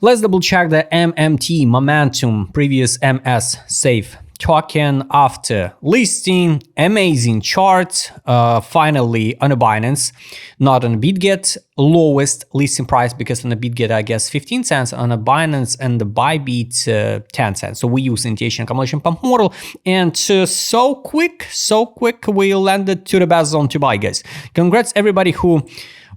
Let's double check the MMT momentum, previous MS safe token after listing. Amazing chart. Finally on a Binance, not on a BitGet. Lowest listing price, because on the BitGet I guess 15 cents, on a Binance and the Bybit 10 cents. So we use initiation accumulation pump model, and so quick we landed to the best zone to buy, guys. Congrats everybody who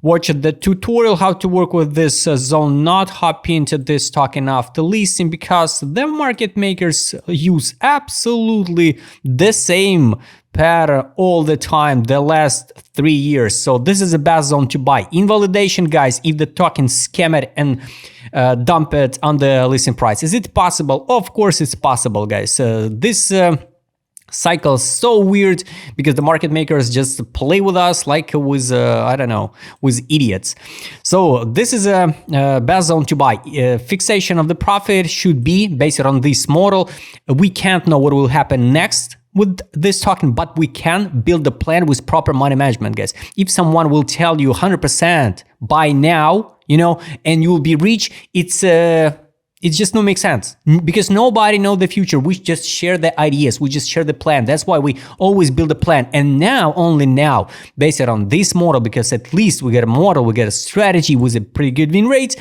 watch the tutorial how to work with this zone, not hop into this token after listing, because the market makers use absolutely the same pattern all the time the last 3 years. So this is the best zone to buy. Invalidation, guys, if the token scam it and dump it on the listing price. Is it possible? Of course it's possible, guys. This cycle is so weird because the market makers just play with us like with I don't know, with idiots. So this is a best zone to buy. Fixation of the profit should be based on this model. We can't know what will happen next with this token, but we can build a plan with proper money management, guys. If someone will tell you 100% buy now, you know, and you will be rich, it just don't make sense, because nobody knows the future. We just share the ideas, we just share the plan. That's why we always build a plan. And now, only now, based on this model, because at least we get a model, we get a strategy with a pretty good win rate.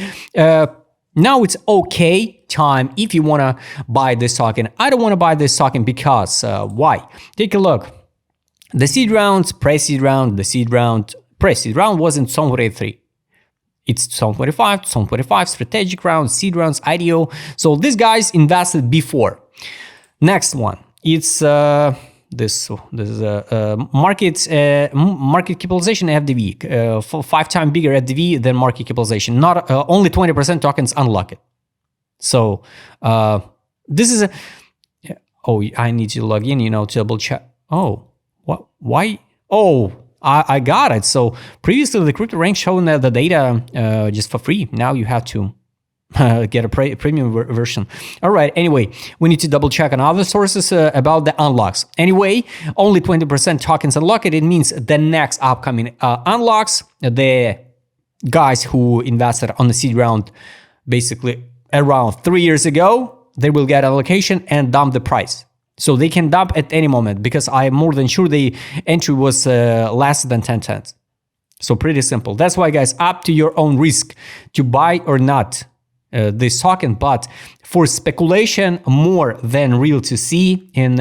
Now it's okay time if you want to buy this token. I don't want to buy this token because why? Take a look. The seed rounds, pre-seed round, the seed round, pre-seed round was in Zone 43. It's Zone 25, Zone 25, strategic rounds, seed rounds, IDO. So these guys invested before. Next one, it's this is a market capitalization FDV, 5 times bigger FDV than market capitalization. Not only 20% tokens unlock it. So this is a. Oh, I need to log in, you know, to double check. Oh, what? Why? Oh. I got it. So previously the crypto rank showing the data just for free. Now you have to get a premium version. All right. Anyway, we need to double check on other sources about the unlocks. Anyway, only 20% tokens unlock it. It means the next upcoming unlocks, the guys who invested on the seed round basically around 3 years ago, they will get allocation and dump the price. So they can dump at any moment, because I'm more than sure the entry was less than 10 cents. So pretty simple. That's why, guys, up to your own risk to buy or not this token. But for speculation, more than real to see in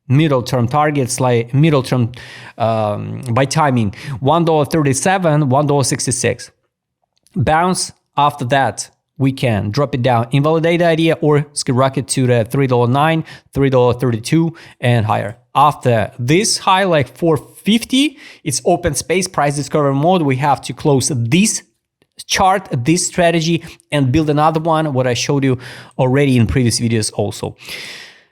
middle term targets, like middle term by timing, $1.37, $1.66. Bounce after that. We can drop it down, invalidate the idea, or skyrocket to the $3.09, $3.32 and higher. After this high, like 450, it's open space, price discovery mode. We have to close this chart, this strategy, and build another one, what I showed you already in previous videos also.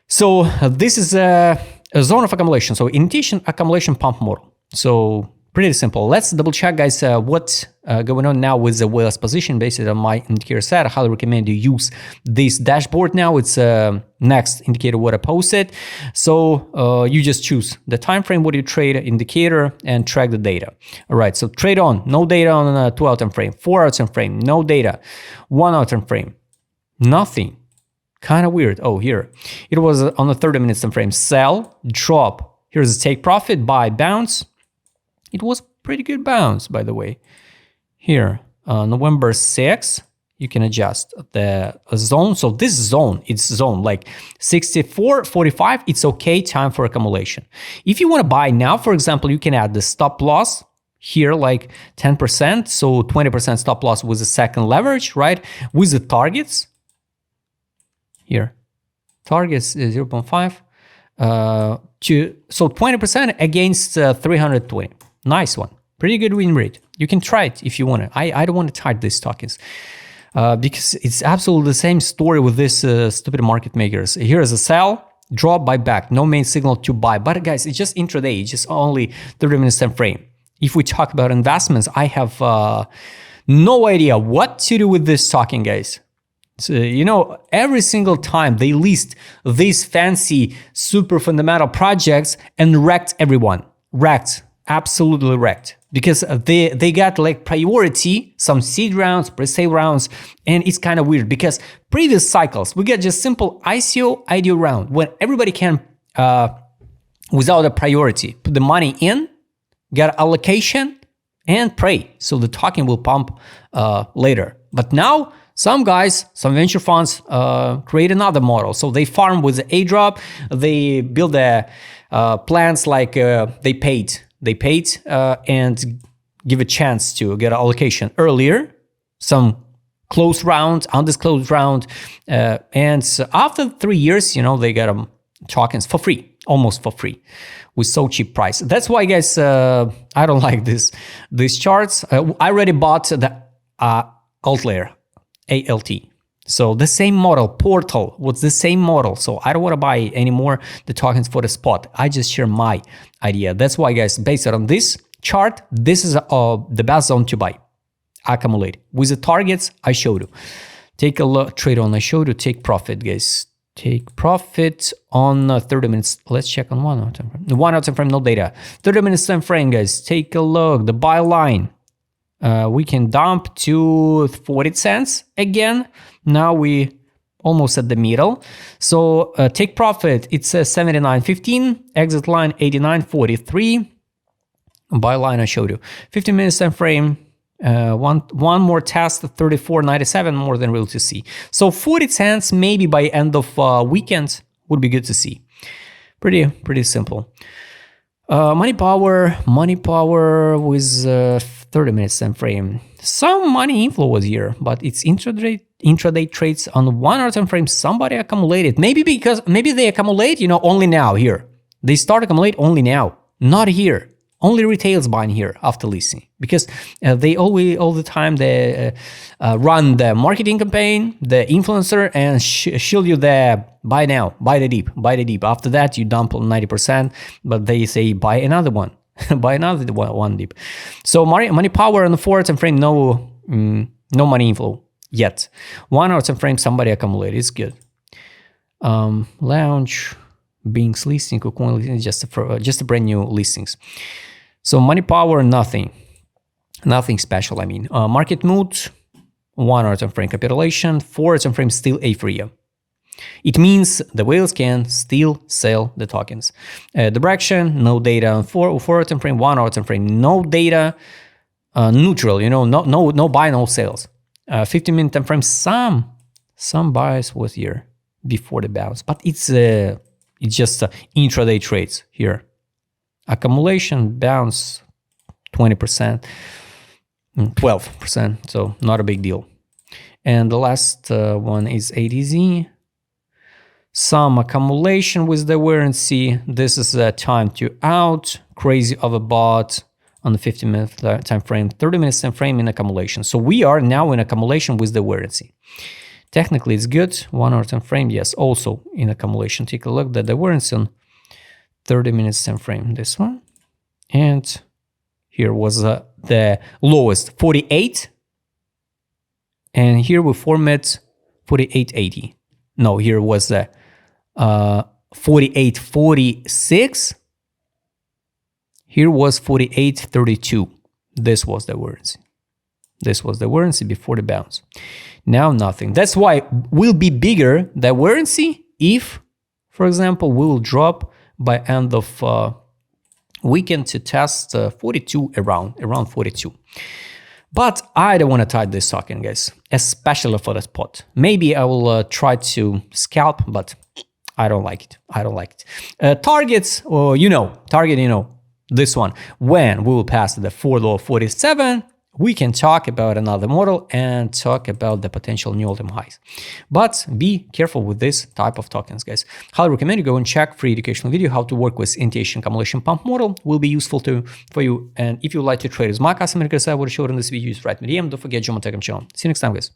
So this is a zone of accumulation. So initiation accumulation pump model. So pretty simple. Let's double check, guys, what's going on now with the whales position based on my indicator set. I highly recommend you use this dashboard now. It's next indicator what I posted. So you just choose the time frame what you trade, indicator, and track the data. All right, so trade on, no data on a 2-hour time frame, 4-hour time frame, no data, 1-hour time frame, nothing. Kind of weird. Oh, here it was on the 30-minute time frame. Sell, drop. Here's the take profit, buy, bounce. It was pretty good bounce, by the way. Here, November 6, you can adjust the zone. So this zone, it's zone like 64.45. It's okay time for accumulation. If you want to buy now, for example, you can add the stop loss here, like 10%. So 20% stop loss with the second leverage, right? With the targets here, targets 0.5 so 20% against 320. Nice one. Pretty good win rate. You can try it if you want to. I don't want to try these tokens because it's absolutely the same story with this stupid market makers. Here is a sell, drop, buy back. No main signal to buy. But guys, it's just intraday. It's just only 30 minutes time frame. If we talk about investments, I have no idea what to do with this token, guys. So, you know, every single time they list these fancy super fundamental projects and wrecked everyone. Wrecked. absolutely wrecked because they got like priority, some seed rounds, pre-sale rounds, and it's kind of weird because previous cycles we get just simple ICO round when everybody can without a priority put the money in, get allocation, and pray so the token will pump later. But now some guys, some venture funds create another model. So they farm with the airdrop, they build the plans like they paid and give a chance to get an allocation earlier, some close round, undisclosed round, and after 3 years, they get tokens for free, almost for free, with so cheap price. That's why, guys, I don't like these charts. I already bought the alt layer, ALT. So the same model, Portal was the same model. So I don't want to buy anymore the tokens for the spot. I just share my idea. That's why, guys, based on this chart, this is the best zone to buy. Accumulate with the targets I showed you. Take a look, trade on I showed you, take profit, guys. Take profit on 30 minutes. Let's check on 1 hour time frame. The 1 hour time frame, no data. 30 minutes time frame, guys. Take a look. The buy line. We can dump to 40 cents again. Now we almost at the middle. So take profit. It says 79.15. Exit line 89.43. Buy line I showed you. 15 minutes time frame. One more test, 34.97, more than real to see. So 40 cents maybe by end of weekend would be good to see. Pretty simple. Money power with 30 minutes time frame. Some money inflow was here, but it's intraday trades on 1 hour time frame. Somebody accumulated. Maybe they accumulate, only now here. They start accumulate only now, not here. Only retail's buying here after listing because they all the time they run the marketing campaign, the influencer, and shield you the buy now, buy the deep. After that, you dump 90%, but they say buy another one, buy another one deep. So money power on the 4 hour time frame, no money inflow yet. 1 hour time frame, somebody accumulated. It's good. Launch, Bing's listing, KuCoin listing, just a brand new listings. So money power, nothing special. I mean, market mood, 1 hour time frame capitulation, 4 hour time frame still apheria. It means the whales can still sell the tokens. Direction, no data on 4 hour time frame, 1 hour time frame, no data, neutral. No buy, no sales. 15-minute time frame, some buys was here before the bounce, but it's just intraday trades here. Accumulation bounce 20%, 12%, so not a big deal. And the last one is ADZ. Some accumulation with the warranty. This is the time to out. Crazy overbought on the 15-minute time frame, 30 minutes time frame in accumulation. So we are now in accumulation with the warranty. Technically, it's good. 1 hour time frame, yes, also in accumulation. Take a look at the warranty on 30 minutes time frame, this one, and here was the lowest 48, and here we format 48.80. No, here was the 48.46. Here was 48.32. This was the warranty. This was the warranty before the bounce. Now nothing. That's why will be bigger the warranty if, for example, we will drop by end of weekend to test 42 around 42. But I don't want to tie this token, guys, especially for the spot. Maybe I will try to scalp, but I don't like it. Targets, target, this one. When we will pass the 4.47, we can talk about another model and talk about the potential new all-time highs. But be careful with this type of tokens, guys. Highly recommend you go and check free educational video how to work with NTH accumulation pump model. Will be useful for you. And if you like to trade with my customer, because I would show in this video, use right medium. Don't forget, join my Telegram channel. See you next time, guys.